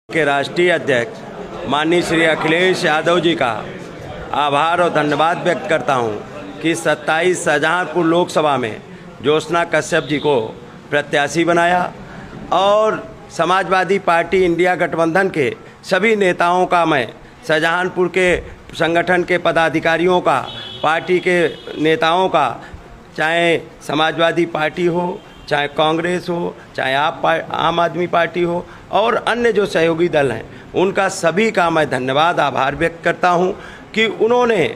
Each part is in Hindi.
के राष्ट्रीय अध्यक्ष माननीय श्री अखिलेश यादव जी का आभार और धन्यवाद व्यक्त करता हूं कि 27 शाहजहांपुर लोकसभा में ज्योत्सना कश्यप जी को प्रत्याशी बनाया और समाजवादी पार्टी इंडिया गठबंधन के सभी नेताओं का, मैं शाहजहांपुर के संगठन के पदाधिकारियों का, पार्टी के नेताओं का, चाहे समाजवादी पार्टी हो, चाहे कांग्रेस हो, चाहे आम आदमी पार्टी हो और अन्य जो सहयोगी दल हैं, उनका सभी का मैं धन्यवाद आभार व्यक्त करता हूं कि उन्होंने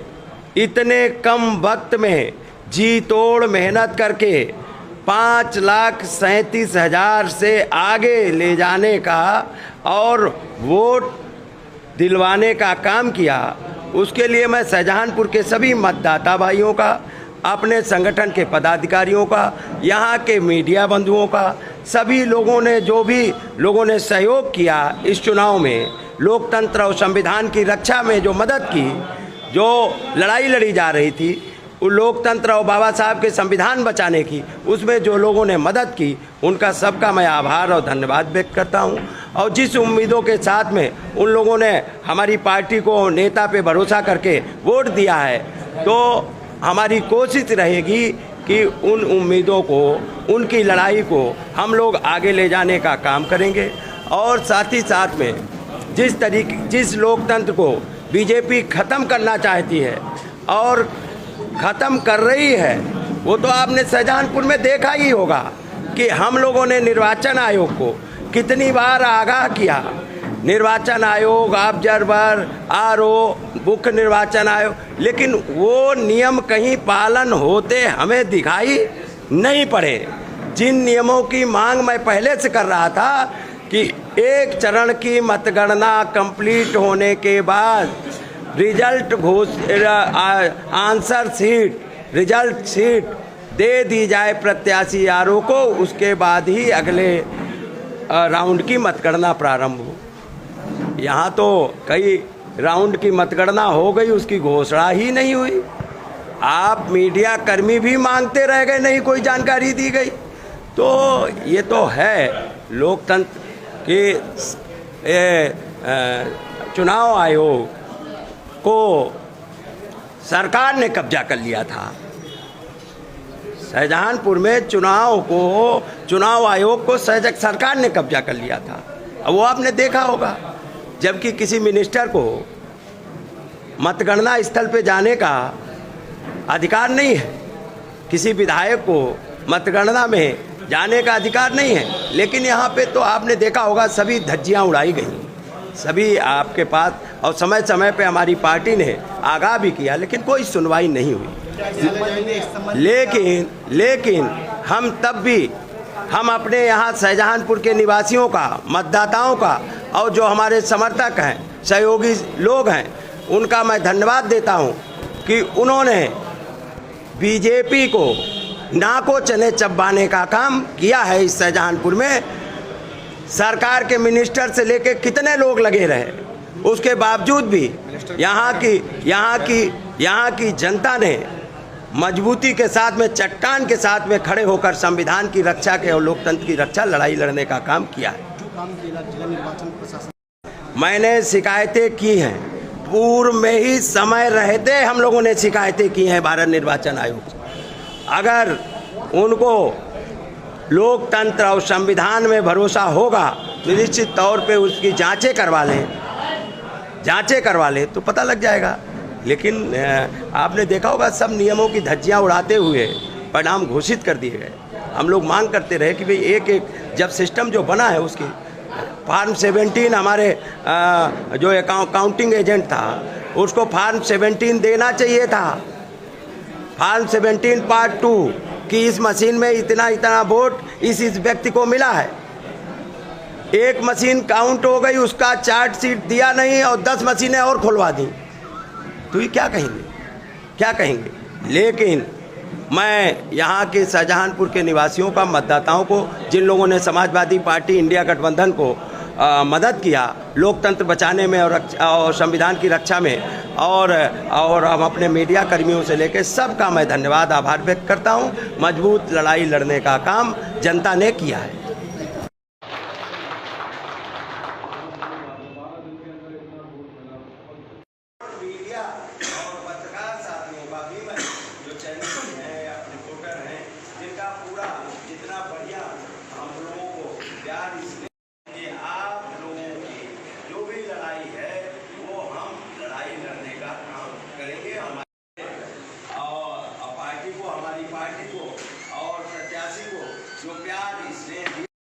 इतने कम वक्त में जी तोड़ मेहनत करके 5,37,000 से आगे ले जाने का और वोट दिलवाने का काम किया। उसके लिए मैं शाहजहांपुर के सभी मतदाता भाइयों का, अपने संगठन के पदाधिकारियों का, यहाँ के मीडिया बंधुओं का, सभी लोगों ने, जो भी लोगों ने सहयोग किया इस चुनाव में, लोकतंत्र और संविधान की रक्षा में जो मदद की, जो लड़ाई लड़ी जा रही थी लोकतंत्र और बाबा साहब के संविधान बचाने की, उसमें जो लोगों ने मदद की, उनका सबका मैं आभार और धन्यवाद व्यक्त करता हूं। और जिस उम्मीदों के साथ में उन लोगों ने हमारी पार्टी को, नेता पे भरोसा करके वोट दिया है, तो हमारी कोशिश रहेगी कि उन उम्मीदों को, उनकी लड़ाई को हम लोग आगे ले जाने का काम करेंगे। और साथ ही साथ में जिस लोकतंत्र को बीजेपी ख़त्म करना चाहती है और ख़त्म कर रही है, वो तो आपने शाहजहांपुर में देखा ही होगा कि हम लोगों ने निर्वाचन आयोग को कितनी बार आगाह किया। निर्वाचन आयोग, ऑब्जर्वर, आरओ, मुख्य निर्वाचन आयोग, लेकिन वो नियम कहीं पालन होते हमें दिखाई नहीं पड़े। जिन नियमों की मांग मैं पहले से कर रहा था कि एक चरण की मतगणना कंप्लीट होने के बाद result answer sheet, result sheet दे दी जाए प्रत्याशी आरओ को, उसके बाद ही अगले राउंड की मतगणना प्रारंभ हो। यहाँ तो कई राउंड की मतगणना हो गई, उसकी घोषणा ही नहीं हुई। आप मीडिया कर्मी भी मांगते रह गए, नहीं कोई जानकारी दी गई। तो ये तो है लोकतंत्र के चुनाव आयोग को सरकार ने कब्जा कर लिया था। शाहजहांपुर में चुनाव आयोग को सरकार ने कब्जा कर लिया था। अब वो आपने देखा होगा, जबकि किसी मिनिस्टर को मतगणना स्थल पे जाने का अधिकार नहीं है, किसी विधायक को मतगणना में जाने का अधिकार नहीं है, लेकिन यहाँ पे तो आपने देखा होगा सभी धज्जियाँ उड़ाई गई, सभी आपके पास, और समय समय पे हमारी पार्टी ने आगाह भी किया, लेकिन कोई सुनवाई नहीं हुई। लेकिन हम तब भी, हम अपने यहाँ शाहजहांपुर के निवासियों का, मतदाताओं का और जो हमारे समर्थक हैं, सहयोगी लोग हैं, उनका मैं धन्यवाद देता हूँ कि उन्होंने बीजेपी को नाको चने चबाने का काम किया है। इस शाहजहांपुर में सरकार के मिनिस्टर से लेके कितने लोग लगे रहे, उसके बावजूद भी यहाँ की जनता ने मजबूती के साथ में, चट्टान के साथ में खड़े होकर संविधान की रक्षा के और लोकतंत्र की रक्षा, लड़ाई लड़ने का काम किया है। मैंने शिकायतें की हैं, पूर्व में ही समय रहते हम लोगों ने शिकायतें की हैं भारत निर्वाचन आयोग से। अगर उनको लोकतंत्र और संविधान में भरोसा होगा तो निश्चित तौर पे उसकी जांचें करवा लें तो पता लग जाएगा। लेकिन आपने देखा होगा सब नियमों की धज्जियां उड़ाते हुए परिणाम घोषित कर दिए गए। हम लोग मांग करते रहे कि भाई एक जब सिस्टम जो बना है उसकी फॉर्म 17, हमारे जो काउंटिंग एजेंट था उसको फॉर्म 17 देना चाहिए था, फॉर्म 17 पार्ट 2 कि इस मशीन में इतना वोट इस व्यक्ति को मिला है। एक मशीन काउंट हो गई, उसका चार्ट शीट दिया नहीं और 10 मशीनें और खुलवा दी, तो ये क्या कहेंगे। लेकिन मैं यहाँ के शाहजहांपुर के निवासियों का, मतदाताओं को, जिन लोगों ने समाजवादी पार्टी इंडिया गठबंधन को मदद किया लोकतंत्र बचाने में और संविधान की रक्षा में, और हम अपने मीडिया कर्मियों से लेकर सबका मैं धन्यवाद आभार व्यक्त करता हूँ। मजबूत लड़ाई लड़ने का काम जनता ने किया है।